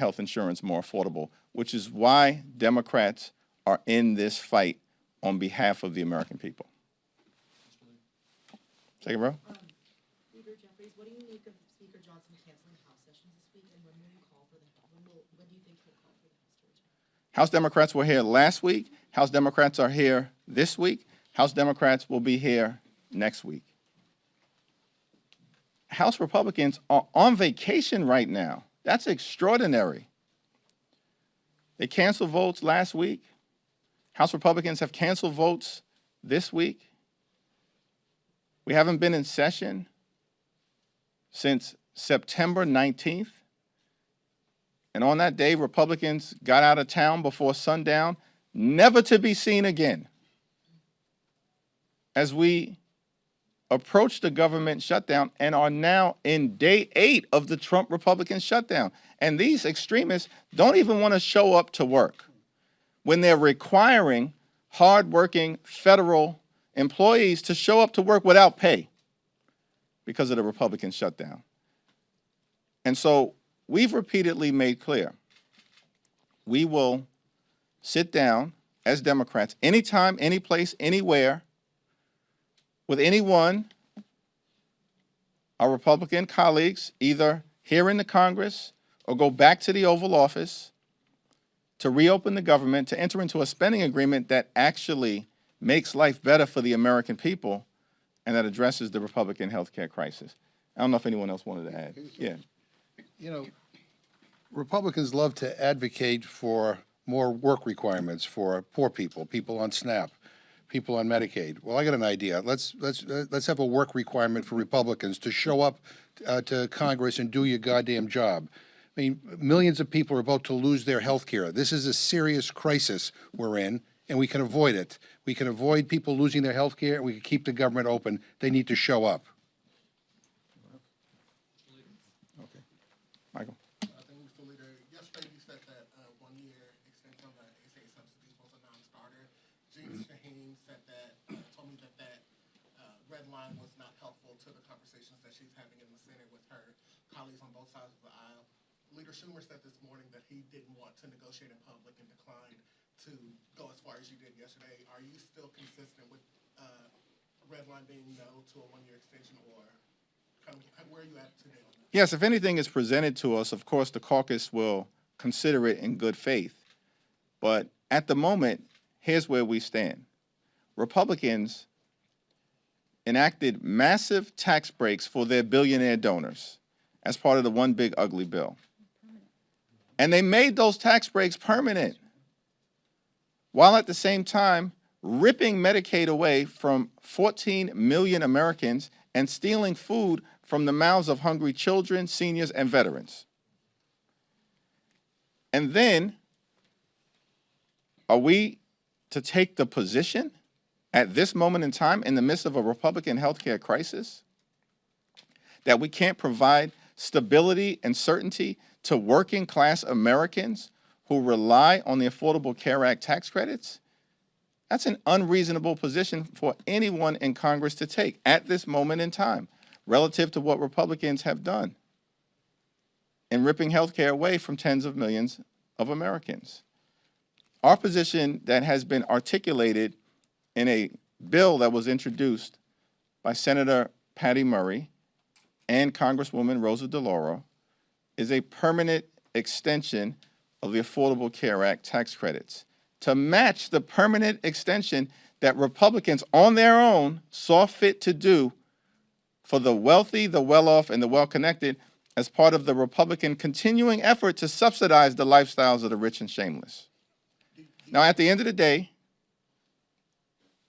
health insurance more affordable, which is why Democrats are in this fight on behalf of the American people. Second row. Leader Jeffries, what do you make of Speaker Johnson canceling House sessions this week, and when will you call for when do you think he'll call for the House to return? House Democrats were here last week. House Democrats are here this week. House Democrats will be here next week. House Republicans are on vacation right now. That's extraordinary. They canceled votes last week. House Republicans have canceled votes this week. We haven't been in session since September 19th. And on that day, Republicans got out of town before sundown, never to be seen again. As we approach the government shutdown and are now in day 8 of the Trump Republican shutdown. And these extremists don't even want to show up to work when they're requiring hardworking federal employees to show up to work without pay because of the Republican shutdown. And so we've repeatedly made clear we will sit down as Democrats anytime, any place, anywhere with anyone, our Republican colleagues, either here in the Congress or go back to the Oval Office to reopen the government, to enter into a spending agreement that actually makes life better for the American people and that addresses the Republican health care crisis. I don't know if anyone else wanted to add. Yeah. You know, Republicans love to advocate for more work requirements for poor people, people on SNAP, people on Medicaid. Well, I got an idea. Let's have a work requirement for Republicans to show up to Congress and do your goddamn job. I mean, millions of people are about to lose their health care. This is a serious crisis we're in, and we can avoid it. We can avoid people losing their health care, and we can keep the government open. They need to show up. Okay. Michael. Thank you, Mr. Leader. Yesterday, you said that 1-year extension on the ACA subsidies was a non-starter. James Shaheen said that, told me that red line was not helpful to the conversations that she's having in the Senate with her colleagues on both sides of the aisle. Leader Schumer said this morning that he didn't want to negotiate in public and declined to go as far as you did yesterday. Are you still consistent with red line being no to a 1-year extension, or kind of where are you at today on that? Yes, if anything is presented to us, of course, the caucus will consider it in good faith. But at the moment, here's where we stand. Republicans enacted massive tax breaks for their billionaire donors as part of the One Big Ugly Bill. And they made those tax breaks permanent, while at the same time ripping Medicaid away from 14 million Americans and stealing food from the mouths of hungry children, seniors, and veterans. And then, are we to take the position at this moment in time, in the midst of a Republican healthcare crisis, that we can't provide stability and certainty to working class Americans who rely on the Affordable Care Act tax credits? That's an unreasonable position for anyone in Congress to take at this moment in time, relative to what Republicans have done in ripping health care away from tens of millions of Americans. Our position that has been articulated in a bill that was introduced by Senator Patty Murray and Congresswoman Rosa DeLauro is a permanent extension of the Affordable Care Act tax credits to match the permanent extension that Republicans on their own saw fit to do for the wealthy, the well-off, and the well-connected as part of the Republican continuing effort to subsidize the lifestyles of the rich and shameless. Now, at the end of the day,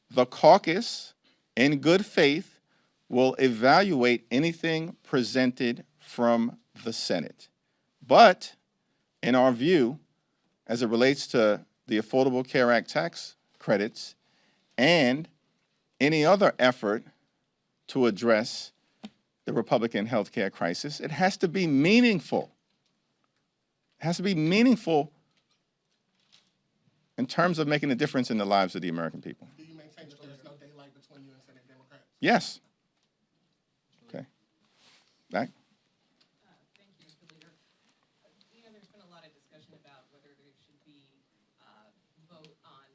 the caucus, in good faith, will evaluate anything presented from the Senate. But in our view, as it relates to the Affordable Care Act tax credits and any other effort to address the Republican health care crisis, it has to be meaningful. It has to be meaningful in terms of making a difference in the lives of the American people. Do you maintain that there's no daylight between you and Senate Democrats? Yes. Okay. Back. Thank you, Mr. Leader. You know, there's been a lot of question about whether there should be vote on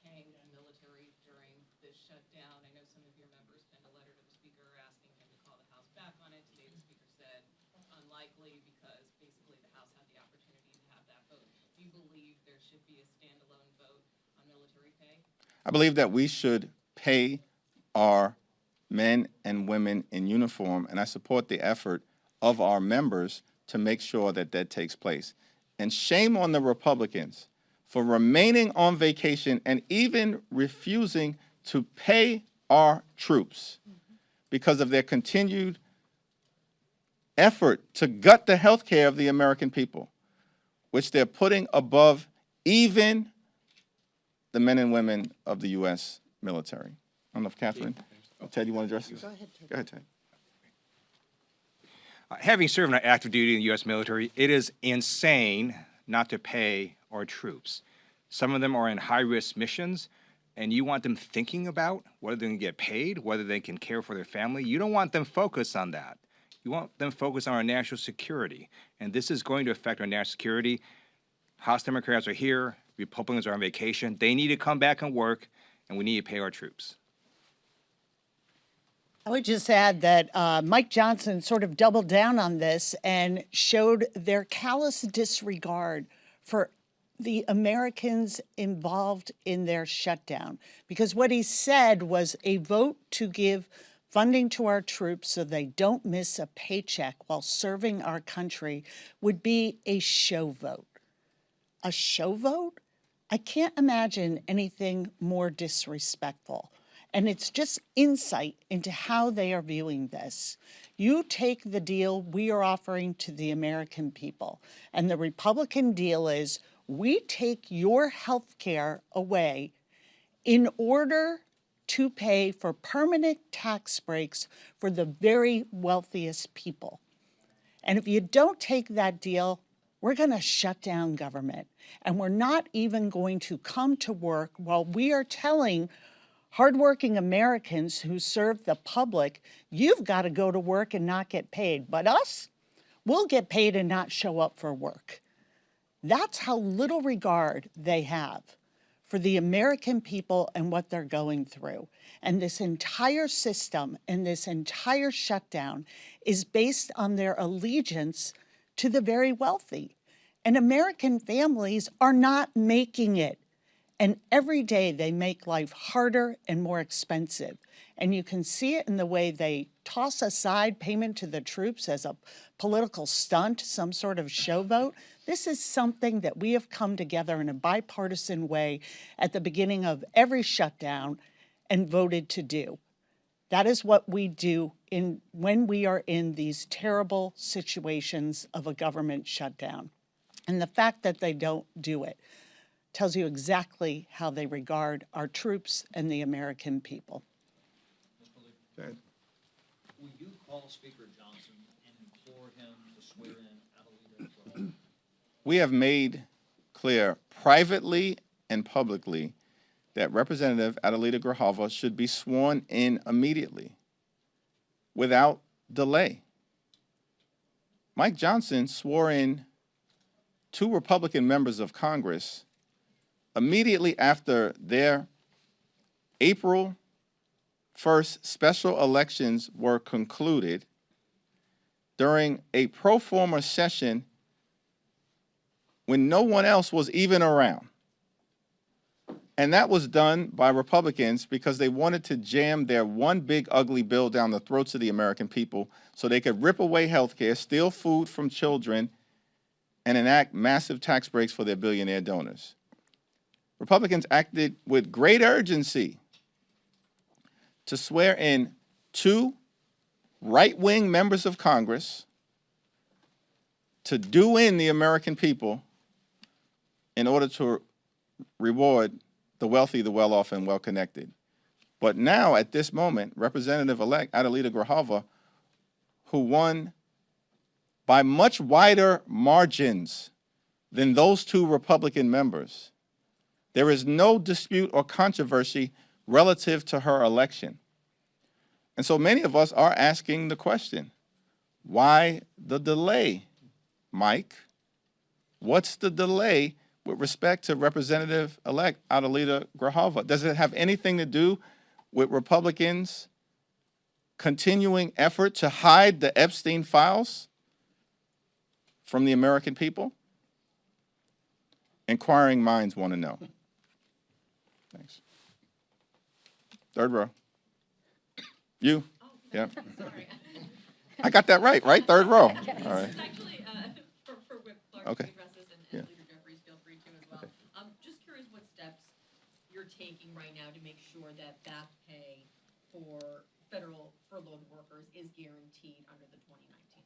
paying the military during this shutdown. I know some of your members penned a letter to the speaker asking him to call the House back on it. Today the speaker said unlikely because basically the House had the opportunity to have that vote. Do you believe there should be a standalone vote on military pay? I believe that we should pay our men and women in uniform, and I support the effort of our members to make sure that that takes place. And shame on the Republicans for remaining on vacation and even refusing to pay our troops because of their continued effort to gut the health care of the American people, which they're putting above even the men and women of the U.S. military. I don't know if Catherine, Ted, you want to address this? Go ahead, Ted. Go ahead, Ted. Having served on active duty in the U.S. military, it is insane not to pay our troops. Some of them are in high-risk missions, and you want them thinking about whether they can get paid, whether they can care for their family. You don't want them focused on that. You want them focused on our national security, and this is going to affect our national security. House Democrats are here. Republicans are on vacation. They need to come back and work, and we need to pay our troops. I would just add that Mike Johnson sort of doubled down on this and showed their callous disregard for the Americans involved in their shutdown. Because what he said was a vote to give funding to our troops so they don't miss a paycheck while serving our country would be a show vote. A show vote? I can't imagine anything more disrespectful. And it's just insight into how they are viewing this. You take the deal we are offering to the American people, and the Republican deal is we take your health care away in order to pay for permanent tax breaks for the very wealthiest people. And if you don't take that deal, we're going to shut down government. And we're not even going to come to work while we are telling hardworking Americans who serve the public, you've got to go to work and not get paid. But us, we'll get paid and not show up for work. That's how little regard they have for the American people and what they're going through. And this entire system and this entire shutdown is based on their allegiance to the very wealthy. And American families are not making it. And every day they make life harder and more expensive. And you can see it in the way they toss aside payment to the troops as a political stunt, some sort of show vote. This is something that we have come together in a bipartisan way at the beginning of every shutdown and voted to do. That is what we do when we are in these terrible situations of a government shutdown. And the fact that they don't do it tells you exactly how they regard our troops and the American people. Ted. Will you call Speaker Johnson and implore him to swear in Adelita? We have made clear privately and publicly that Representative Adelita Grijalva should be sworn in immediately, without delay. Mike Johnson swore in 2 Republican members of Congress immediately after their April 1st special elections were concluded during a pro forma session when no one else was even around. And that was done by Republicans because they wanted to jam their one big ugly bill down the throats of the American people so they could rip away health care, steal food from children, and enact massive tax breaks for their billionaire donors. Republicans acted with great urgency to swear in 2 right-wing members of Congress to do in the American people in order to reward the wealthy, the well-off, and well-connected. But now, at this moment, Representative-elect Adelita Grijalva, who won by much wider margins than those 2 Republican members, there is no dispute or controversy relative to her election. And so many of us are asking the question, why the delay, Mike? What's the delay with respect to Representative-elect Adelita Grijalva? Does it have anything to do with Republicans' continuing effort to hide the Epstein files from the American people? Inquiring minds want to know. Thanks. Third row. You? Yeah. Sorry. I got that right? Third row. All right. This is actually for Whip Clark Okay. to address this, and Yeah. Leader Jeffries, feel free to as well. Just curious what steps you're taking right now to make sure that back pay for federal furloughed workers is guaranteed under the 2019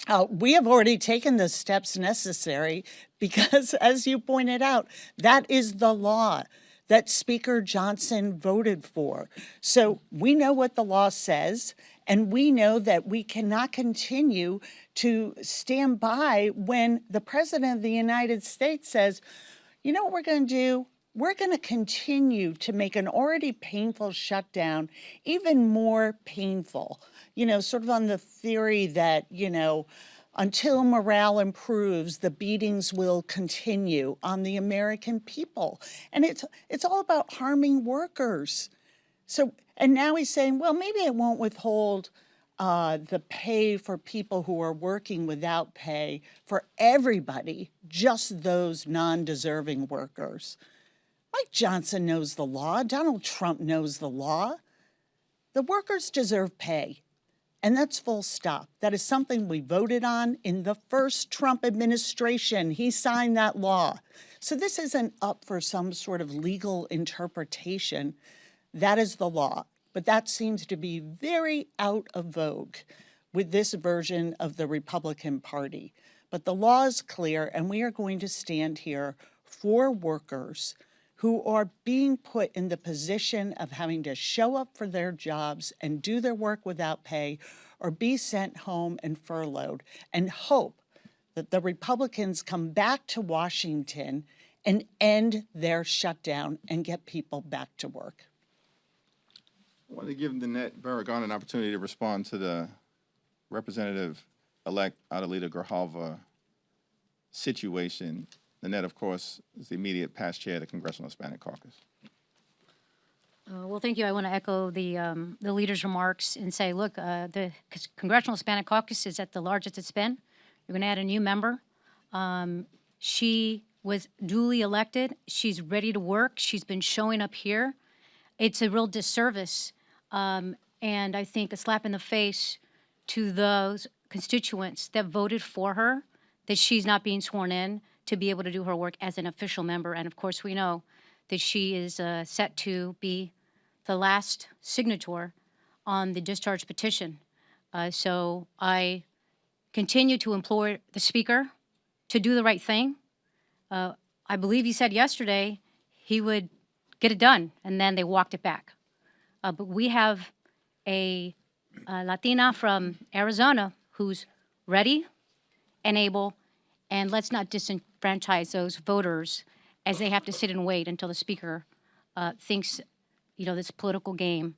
law. We have already taken the steps necessary because, as you pointed out, that is the law that Speaker Johnson voted for. So we know what the law says, and we know that we cannot continue to stand by when the President of the United States says, you know what we're going to do? We're going to continue to make an already painful shutdown even more painful. You know, sort of on the theory that, you know, until morale improves, the beatings will continue on the American people. And it's all about harming workers. So, and now he's saying, well, maybe it won't withhold the pay for people who are working without pay for everybody, just those non-deserving workers. Mike Johnson knows the law. Donald Trump knows the law. The workers deserve pay. And that's full stop. That is something we voted on in the first Trump administration. He signed that law. So this isn't up for some sort of legal interpretation. That is the law. But that seems to be very out of vogue with this version of the Republican Party. But the law is clear, and we are going to stand here for workers who are being put in the position of having to show up for their jobs and do their work without pay or be sent home and furloughed, and hope that the Republicans come back to Washington and end their shutdown and get people back to work. I want to give Nanette Barragan an opportunity to respond to the Representative-elect Adelita Grijalva situation. Nanette, of course, is the immediate past chair of the Congressional Hispanic Caucus. Well, thank you. I want to echo the leader's remarks and say, look, the Congressional Hispanic Caucus is at the largest it's been. You're going to add a new member. She was duly elected. She's ready to work. She's been showing up here. It's a real disservice, and I think a slap in the face to those constituents that voted for her, that she's not being sworn in to be able to do her work as an official member. And of course, we know that she is set to be the last signature on the discharge petition. So I continue to implore the Speaker to do the right thing. I believe he said yesterday he would get it done, and then they walked it back. But we have a Latina from Arizona who's ready and able, and let's not disenfranchise those voters as they have to sit and wait until the Speaker thinks, you know, this political game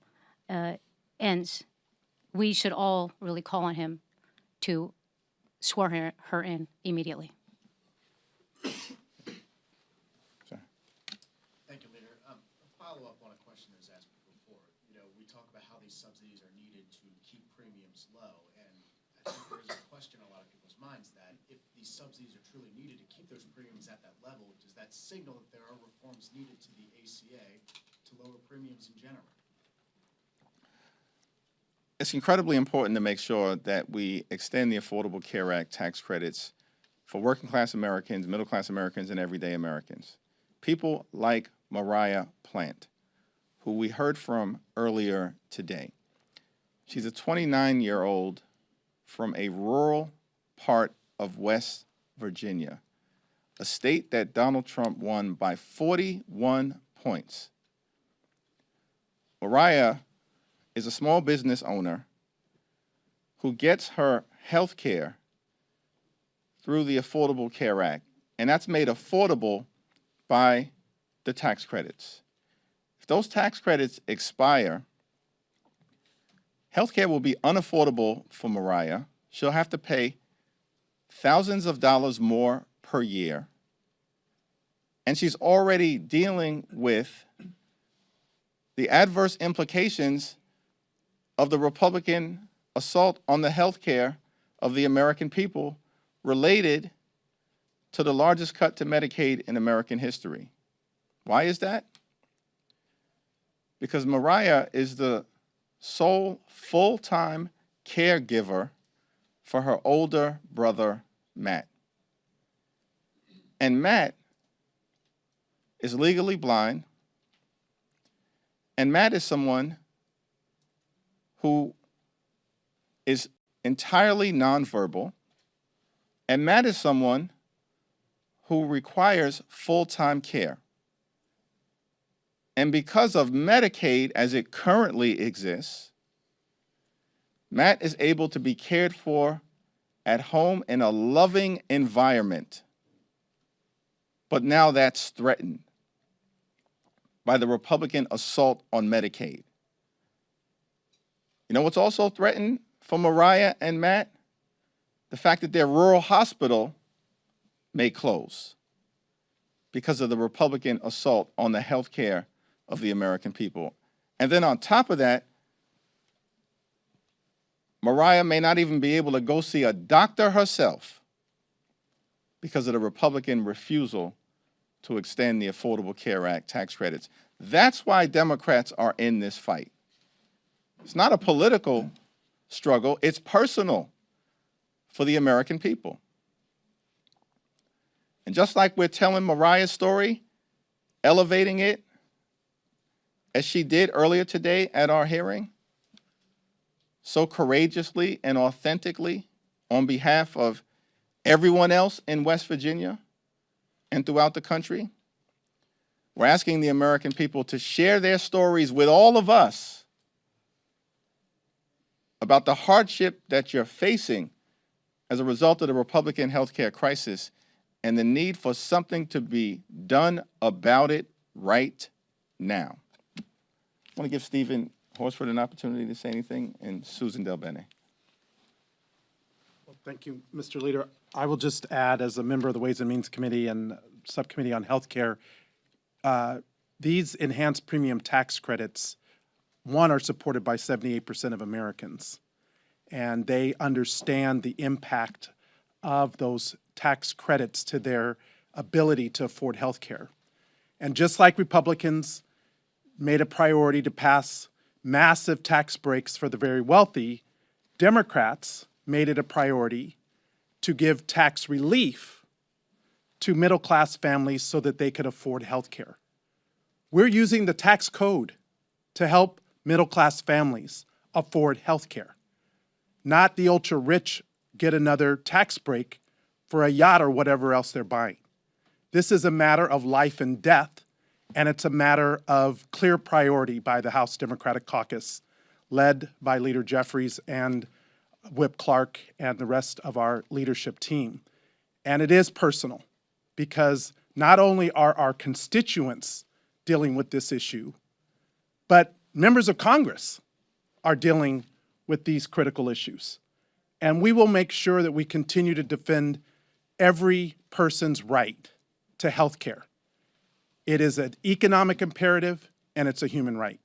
ends. We should all really call on him to swear her in immediately. Thank you, Leader. A follow-up on a question that was asked before. You know, we talk about how these subsidies are needed to keep premiums low, and I think there is a question in a lot of people's minds that if these subsidies are truly needed to keep those premiums at that level, does that signal that there are reforms needed to the ACA to lower premiums in general? It's incredibly important to make sure that we extend the Affordable Care Act tax credits for working class Americans, middle class Americans, and everyday Americans. People like Mariah Plant, who we heard from earlier today. She's a 29-year-old from a rural part of West Virginia, a state that Donald Trump won by 41 points. Mariah is a small business owner who gets her health care through the Affordable Care Act, and that's made affordable by the tax credits. If those tax credits expire, health care will be unaffordable for Mariah. She'll have to pay thousands of dollars more per year, and she's already dealing with the adverse implications of the Republican assault on the health care of the American people related to the largest cut to Medicaid in American history. Why is that? Because Mariah is the sole full-time caregiver for her older brother, Matt. And Matt is legally blind, and Matt is someone who is entirely nonverbal, and Matt is someone who requires full-time care. And because of Medicaid as it currently exists, Matt is able to be cared for at home in a loving environment. But now that's threatened by the Republican assault on Medicaid. You know what's also threatened for Mariah and Matt? The fact that their rural hospital may close because of the Republican assault on the health care of the American people. And then on top of that, Mariah may not even be able to go see a doctor herself because of the Republican refusal to extend the Affordable Care Act tax credits. That's why Democrats are in this fight. It's not a political struggle, it's personal for the American people. And just like we're telling Mariah's story, elevating it, as she did earlier today at our hearing, so courageously and authentically on behalf of everyone else in West Virginia and throughout the country, we're asking the American people to share their stories with all of us about the hardship that you're facing as a result of the Republican healthcare crisis and the need for something to be done about it right now. I want to give Stephen Horsford an opportunity to say anything, and Susan Del Bene. Well, thank you, Mr. Leader. I will just add, as a member of the Ways and Means Committee and Subcommittee on Healthcare, these enhanced premium tax credits, one, are supported by 78% of Americans, and they understand the impact of those tax credits to their ability to afford health care. And just like Republicans made a priority to pass massive tax breaks for the very wealthy, Democrats made it a priority to give tax relief to middle-class families so that they could afford health care. We're using the tax code to help middle-class families afford health care, not the ultra-rich get another tax break for a yacht or whatever else they're buying. This is a matter of life and death, and it's a matter of clear priority by the House Democratic Caucus, led by Leader Jeffries and Whip Clark and the rest of our leadership team. And it is personal, because not only are our constituents dealing with this issue, but members of Congress are dealing with these critical issues. And we will make sure that we continue to defend every person's right to health care. It is an economic imperative, and it's a human right.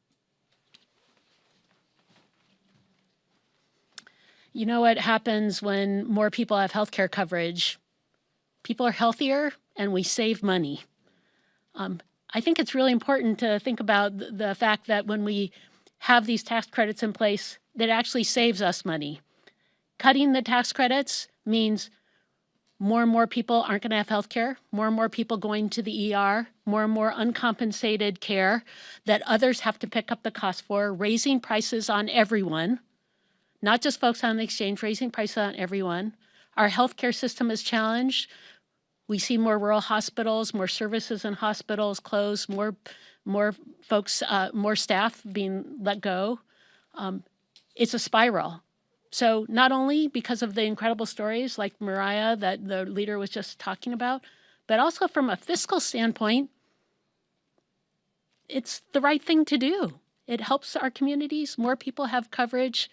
You know what happens when more people have health care coverage? People are healthier, and we save money. I think it's really important to think about the fact that when we have these tax credits in place, that actually saves us money. Cutting the tax credits means more and more people aren't going to have health care, more and more people going to the ER, more and more uncompensated care that others have to pick up the cost for, raising prices on everyone, not just folks on the exchange, raising prices on everyone. Our healthcare system is challenged. We see more rural hospitals, more services in hospitals closed, more folks, more staff being let go. It's a spiral. So not only because of the incredible stories like Mariah that the leader was just talking about, but also from a fiscal standpoint, it's the right thing to do. It helps our communities. More people have coverage.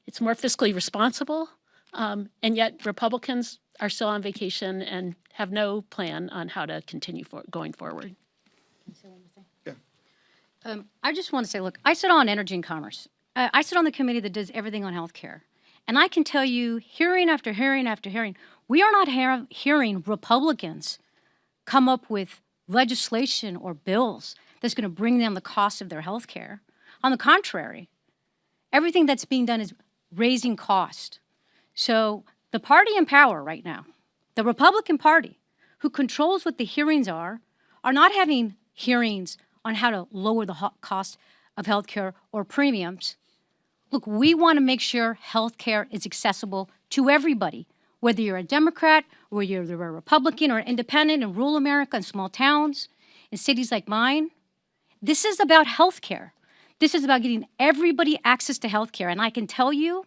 It's more fiscally responsible. And yet Republicans are still on vacation and have no plan on how to continue going forward. I just want to say, look, I sit on Energy and Commerce. I sit on the committee that does everything on healthcare. And I can tell you, hearing after hearing after hearing, we are not hearing Republicans come up with legislation or bills that's going to bring down the cost of their health care. On the contrary, everything that's being done is raising cost. So the party in power right now, the Republican Party, who controls what the hearings are not having hearings on how to lower the cost of health care or premiums. Look, we want to make sure health care is accessible to everybody, whether you're a Democrat, or you're a Republican or independent in rural America, in small towns, in cities like mine. This is about health care. This is about getting everybody access to health care. And I can tell you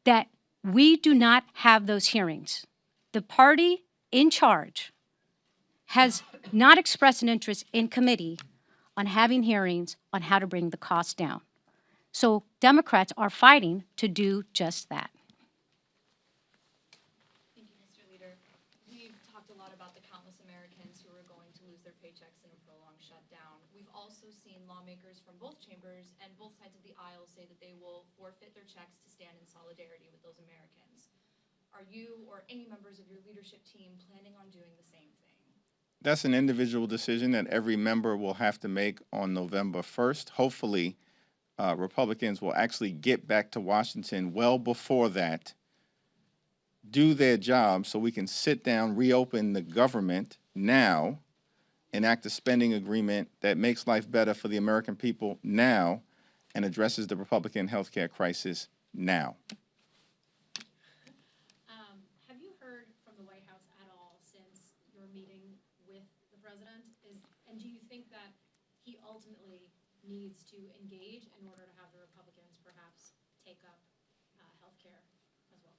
that we do not have those hearings. The party in charge has not expressed an interest in committee on having hearings on how to bring the cost down. So Democrats are fighting to do just that. Thank you, Mr. Leader. We've talked a lot about the countless Americans who are going to lose their paychecks in a prolonged shutdown. We've also seen lawmakers from both chambers and both sides of the aisle say that they will forfeit their checks to stand in solidarity with those Americans. Are you or any members of your leadership team planning on doing the same thing? That's an individual decision that every member will have to make on November 1st. Hopefully, Republicans will actually get back to Washington well before that, do their job so we can sit down, reopen the government now, enact a spending agreement that makes life better for the American people now and addresses the Republican health care crisis now. Have you heard from the White House at all since your meeting with the president? And do you think that he ultimately needs to engage in order to have the Republicans perhaps take up health care as well?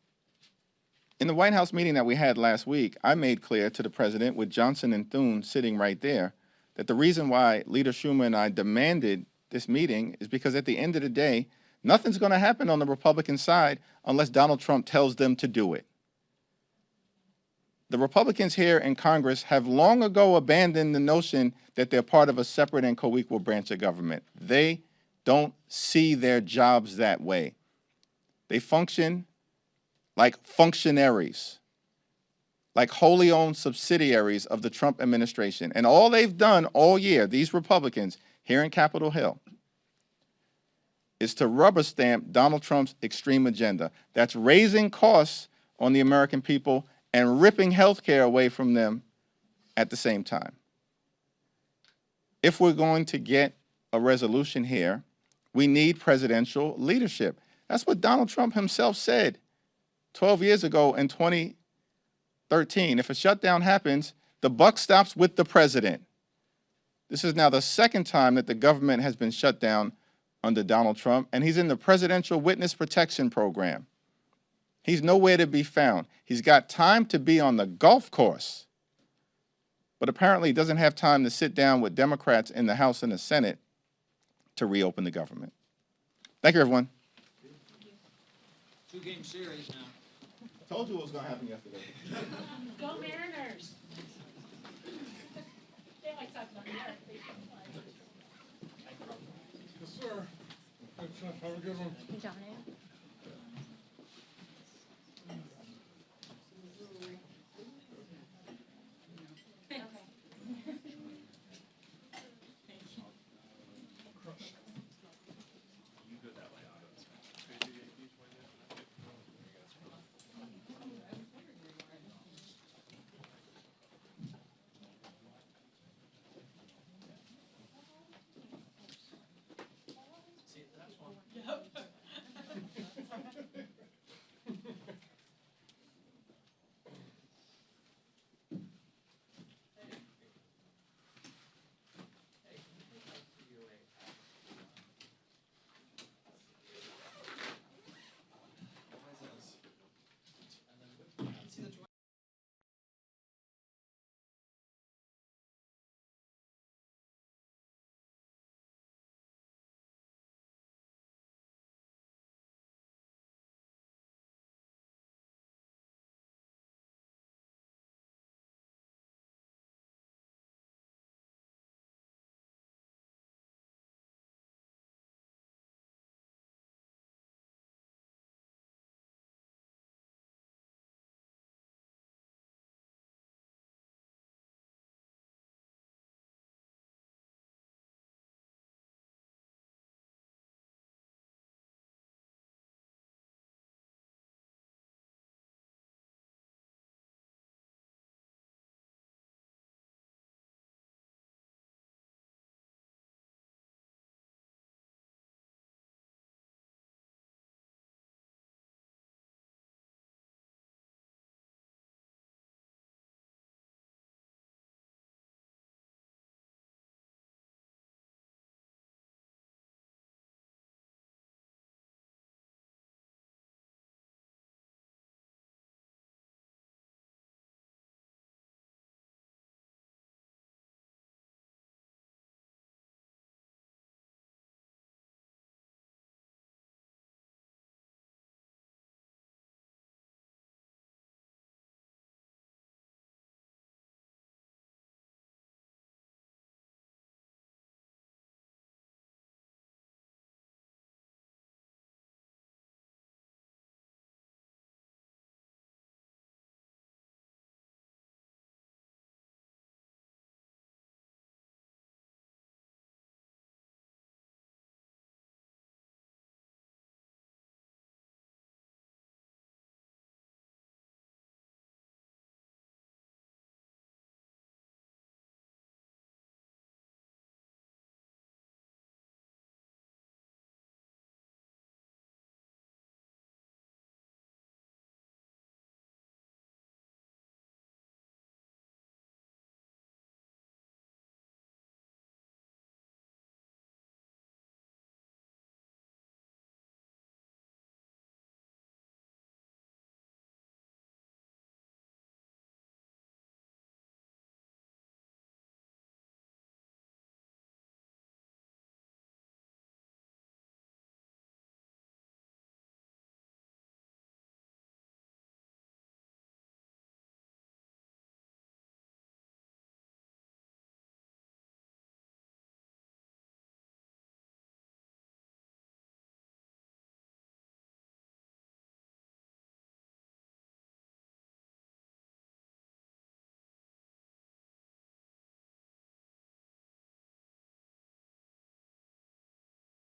In the White House meeting that we had last week, I made clear to the president, with Johnson and Thune sitting right there, that the reason why Leader Schumer and I demanded this meeting is because at the end of the day, nothing's going to happen on the Republican side unless Donald Trump tells them to do it. The Republicans here in Congress have long ago abandoned the notion that they're part of a separate and co-equal branch of government. They don't see their jobs that way. They function like functionaries, like wholly owned subsidiaries of the Trump administration. And all they've done all year, these Republicans here in Capitol Hill, is to rubber stamp Donald Trump's extreme agenda. That's raising costs on the American people and ripping health care away from them at the same time. If we're going to get a resolution here, we need presidential leadership. That's what Donald Trump himself said 12 years ago in 2013. If a shutdown happens, the buck stops with the president. This is now the second time that the government has been shut down under Donald Trump, and he's in the Presidential Witness Protection Program. He's nowhere to be found. He's got time to be on the golf course, but apparently he doesn't have time to sit down with Democrats in the House and the Senate to reopen the government. Thank you, everyone. Two-game series now. I told you what was going to happen yesterday. Go Mariners! They like talking about America. Yes, sir. Have a good one. John,